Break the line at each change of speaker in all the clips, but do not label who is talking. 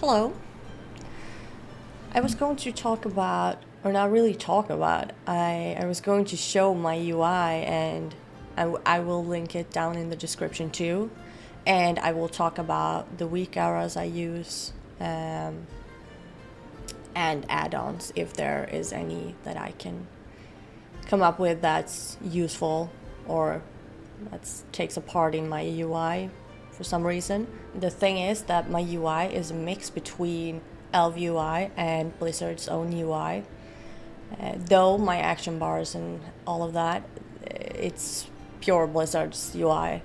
Hello. I was going to talk about, or not really talk about, I was going to show my UI, and I will link it down in the description too. And I will talk about the Weakauras I use and add-ons if there is any that I can come up with that's useful or that takes a part in my UI for some reason. The thing is that my UI is a mix between Elf UI and Blizzard's own UI. Though my action bars and all of that, it's pure Blizzard's UI.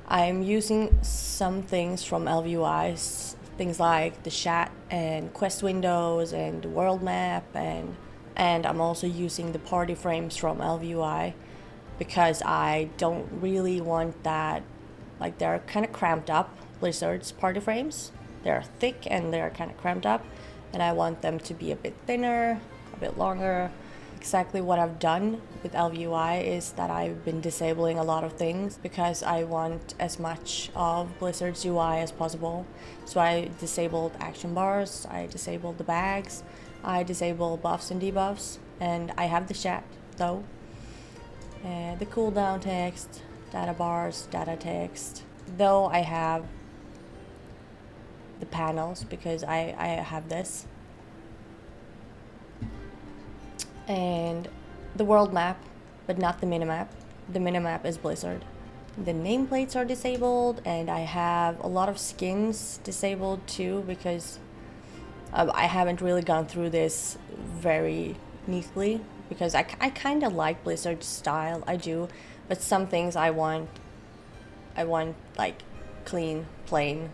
I'm using some things from Elf UIs, things like the chat and quest windows and the world map, and I'm also using the party frames from Elf UI because I don't really want that, like they're kind of cramped up, Blizzard's party frames. They're thick and they're kind of cramped up, and I want them to be a bit thinner, a bit longer. Exactly what I've done with Elf UI is that I've been disabling a lot of things because I want as much of Blizzard's UI as possible. So I disabled action bars, I disabled the bags, I disabled buffs and debuffs, and I have the chat though. The cooldown text, data bars, data text, though I have the panels because I have this. And the world map, but not the minimap. The minimap is Blizzard. The nameplates are disabled, and I have a lot of skins disabled too because I haven't really gone through this very neatly because I kind of like Blizzard's style, I do, but some things I want like clean, plain.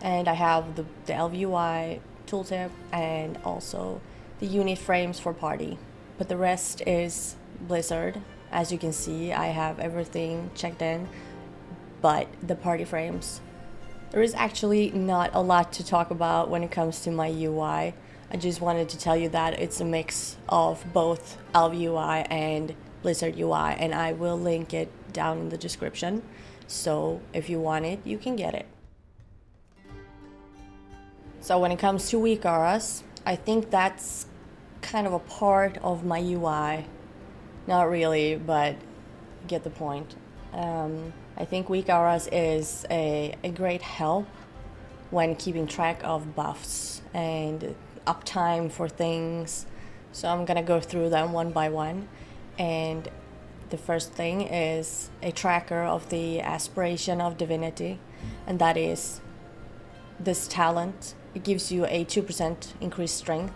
And I have the Elf UI tooltip and also the unit frames for party, but the rest is Blizzard. As you can see, I have everything checked in but the party frames. There is actually not a lot to talk about when it comes to my UI. I just wanted to tell you that it's a mix of both Elf UI and Blizzard UI, and I will link it down in the description, so if you want it, you can get it. So when it comes to Weakauras, I think that's kind of a part of my UI. Not really, but get the point. I think Weakauras is a great help when keeping track of buffs and uptime for things. So I'm gonna go through them one by one. And the first thing is a tracker of the aspiration of divinity, and that is this talent. It gives you a 2% increased strength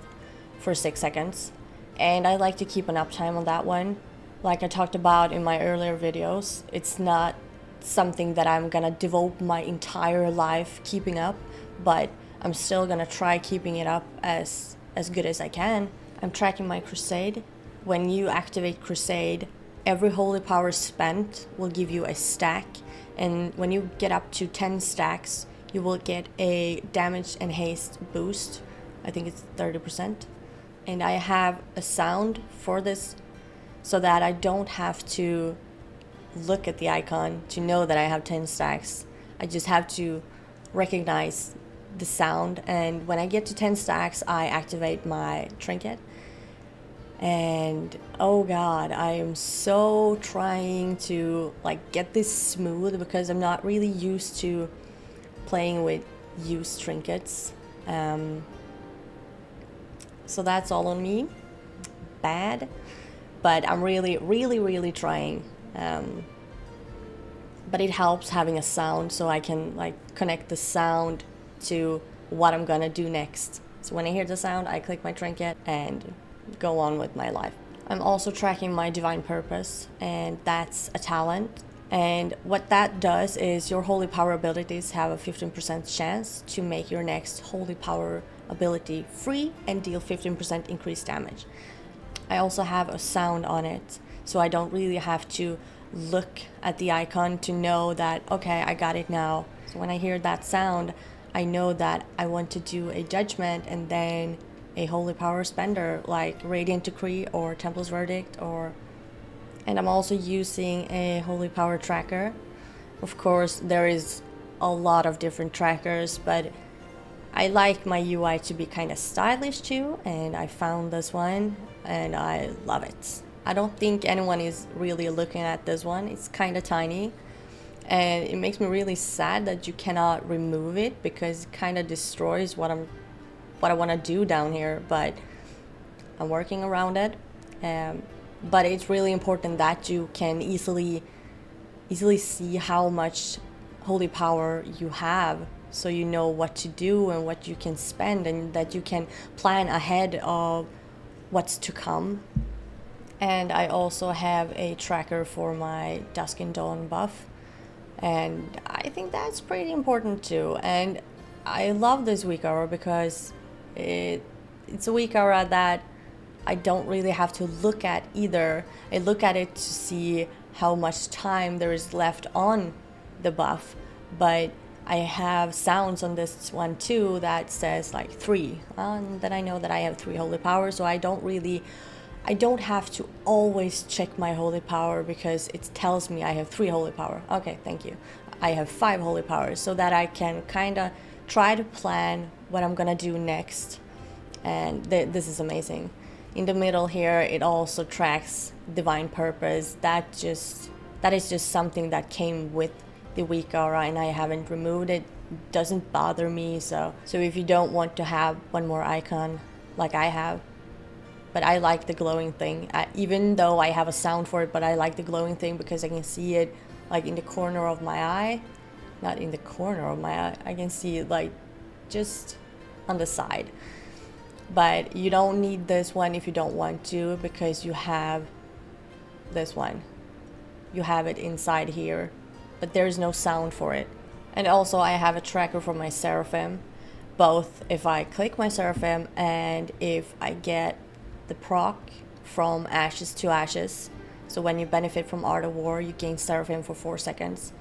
for 6 seconds, and I like to keep an uptime on that one. Like I talked about in my earlier videos, it's not something that I'm gonna devote my entire life keeping up, but I'm still gonna try keeping it up as good as I can. I'm tracking my crusade. When you activate crusade, every holy power spent will give you a stack, and when you get up to 10 stacks, you will get a damage and haste boost. I think it's 30%. And I have a sound for this so that I don't have to look at the icon to know that I have 10 stacks. I just have to recognize the sound, and when I get to 10 stacks, I activate my trinket. And oh god, I am so trying to like get this smooth because I'm not really used to playing with used trinkets. So that's all on me. Bad, but I'm really trying. But it helps having a sound so I can like connect the sound to what I'm gonna do next. So when I hear the sound, I click my trinket and go on with my life. I'm also tracking my divine purpose, and that's a talent. And what that does is your holy power abilities have a 15% chance to make your next holy power ability free and deal 15% increased damage. I also have a sound on it, so I don't really have to look at the icon to know that, okay, I got it now. So when I hear that sound, I know that I want to do a judgment and then a holy power spender like Radiant Decree or Temple's Verdict, and I'm also using a holy power tracker. Of course, there is a lot of different trackers, but I like my UI to be kind of stylish too, and I found this one and I love it. I don't think anyone is really looking at this one. It's kind of tiny, and it makes me really sad that you cannot remove it because it kind of destroys what I want to do down here, but I'm working around it. But it's really important that you can easily see how much holy power you have, so you know what to do and what you can spend, and that you can plan ahead of what's to come. And I also have a tracker for my Dusk and Dawn buff, and I think that's pretty important too. And I love this Weakaura because it's a Weakaura that I don't really have to look at either. I look at it to see how much time there is left on the buff, but I have sounds on this one too that says like 3, and then I know that I have 3 holy power, so I don't have to always check my holy power because it tells me I have 3 holy power. Okay, thank you. I have 5 holy powers, so that I can kind of try to plan what I'm gonna do next, and this is amazing. In the middle here, it also tracks divine purpose. That is just something that came with the Weakaura, and I haven't removed it. Doesn't bother me. So if you don't want to have one more icon like I have, but I like the glowing thing, even though I have a sound for it, but I like the glowing thing because I can see it like in the corner of my eye. Not in the corner of my eye, I can see it like just on the side. But you don't need this one if you don't want to, because you have this one. You have it inside here, but there's no sound for it. And also I have a tracker for my Seraphim, both if I click my Seraphim and if I get the proc from Ashes to Ashes. So when you benefit from Art of War, you gain Seraphim for 4 seconds.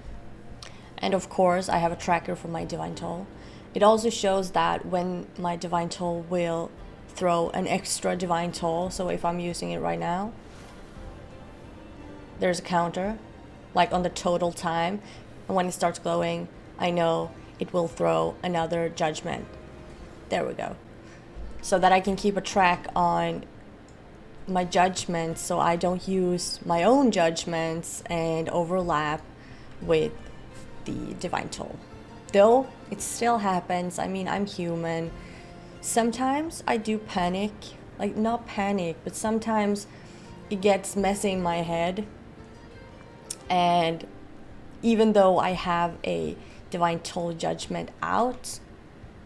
And of course I have a tracker for my Divine Toll. It also shows that when my Divine Toll will throw an extra Divine Toll, so if I'm using it right now, there's a counter, like on the total time, and when it starts glowing, I know it will throw another judgment. There we go. So that I can keep a track on my judgments, so I don't use my own judgments and overlap with the Divine Toll. Though it still happens. I mean, I'm human. Sometimes I do panic, like not panic, but sometimes it gets messy in my head, and even though I have a Divine Toll judgment out,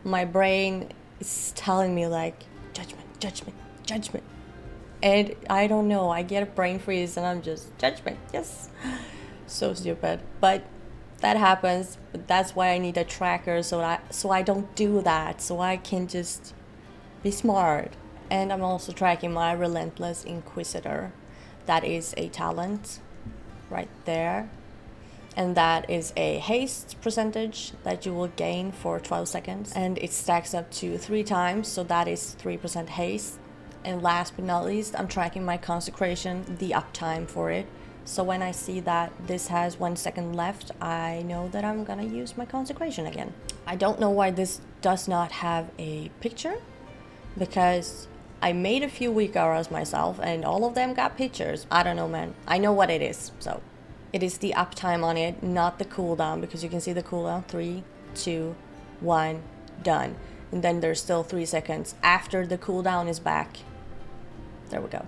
my brain is telling me like judgment, judgment, judgment, and I don't know, I get a brain freeze and I'm just judgment, yes. So stupid, but that happens. But that's why I need a tracker, so I don't do that, so I can just be smart. And I'm also tracking my Relentless Inquisitor. That is a talent right there, and that is a haste percentage that you will gain for 12 seconds, and it stacks up to 3 times, so that is 3% haste. And last but not least, I'm tracking my Consecration, the uptime for it. So when I see that this has 1 second left, I know that I'm gonna use my Consecration again. I don't know why this does not have a picture, because I made a few Weakauras myself and all of them got pictures. I don't know, man. I know what it is. So it is the uptime on it, not the cooldown, because you can see the cooldown, 3, 2, 1, done. And then there's still 3 seconds after the cooldown is back. There we go.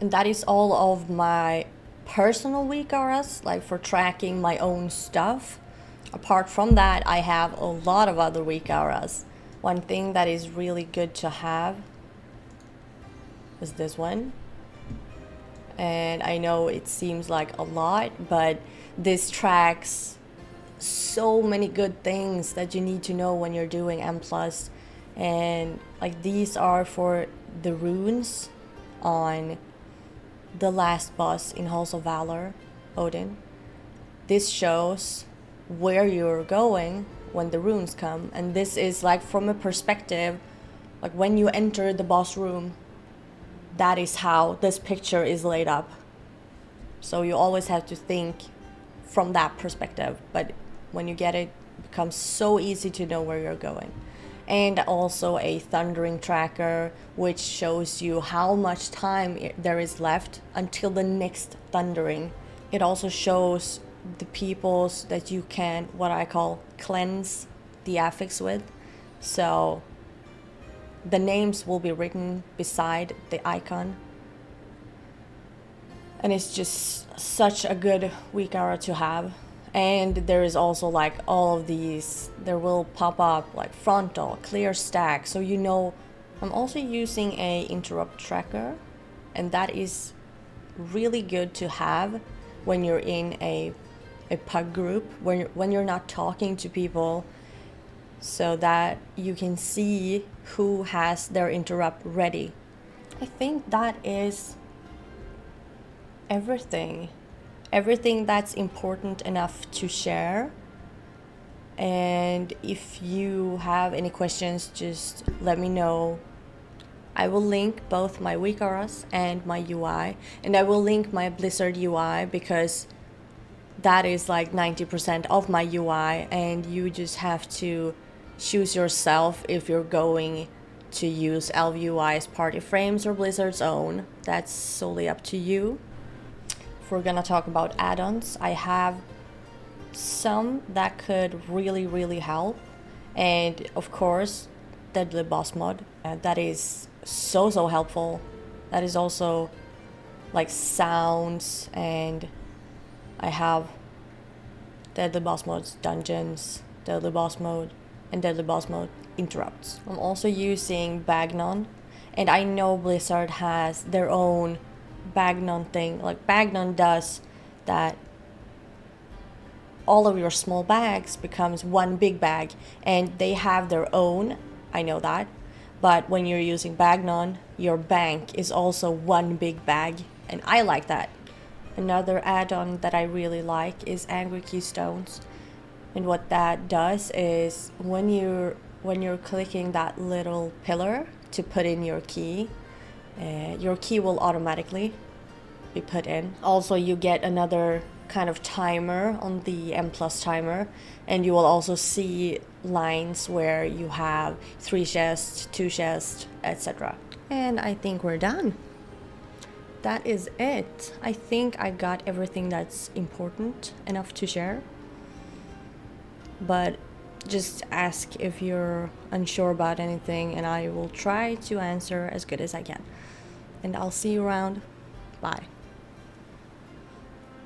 And that is all of my personal Weakauras, like for tracking my own stuff. Apart from that, I have a lot of other Weakauras. One thing that is really good to have is this one. And I know it seems like a lot, but this tracks so many good things that you need to know when you're doing M+. And like these are for the runes on the last boss in Halls of Valor, Odin. This shows where you're going when the runes come, and this is like from a perspective, like when you enter the boss room, that is how this picture is laid up. So you always have to think from that perspective, but when you get it, it becomes so easy to know where you're going. and also a thundering tracker, which shows you how much time there is left until the next thundering. It also shows the peoples that you can, what I call, cleanse the affix with. So the names will be written beside the icon. And it's just such a good Weakaura to have. And there is also like all of these, there will pop up like frontal, clear stack. So you know, I'm also using a interrupt tracker, and that is really good to have when you're in a pug group, when you're not talking to people, so that you can see who has their interrupt ready. I think that is everything that's important enough to share. And if you have any questions, just let me know. I will link both my Weakauras and my UI, and I will link my Blizzard UI because that is like 90% of my UI, and you just have to choose yourself if you're going to use ElvUI's party frames or Blizzard's own. That's solely up to you. If we're gonna talk about add-ons, I have some that could really help, and of course Deadly Boss Mod, that is so helpful. That is also like sounds, and I have Deadly Boss Mode's dungeons, Deadly Boss Mode, and Deadly Boss Mode interrupts. I'm also using Bagnon, and I know Blizzard has their own Bagnon thing. Like Bagnon does that all of your small bags becomes one big bag, and they have their own, I know that. But when you're using Bagnon, your bank is also one big bag, and I like that. Another add-on that I really like is Angry Keystones. And what that does is when you're clicking that little pillar to put in your key will automatically be put in. Also, you get another kind of timer on the M+ timer, and you will also see lines where you have 3 chests, 2 chests, etc. And I think we're done. That is it. I think I got everything that's important enough to share. But just ask if you're unsure about anything, and I will try to answer as good as I can. And I'll see you around. Bye.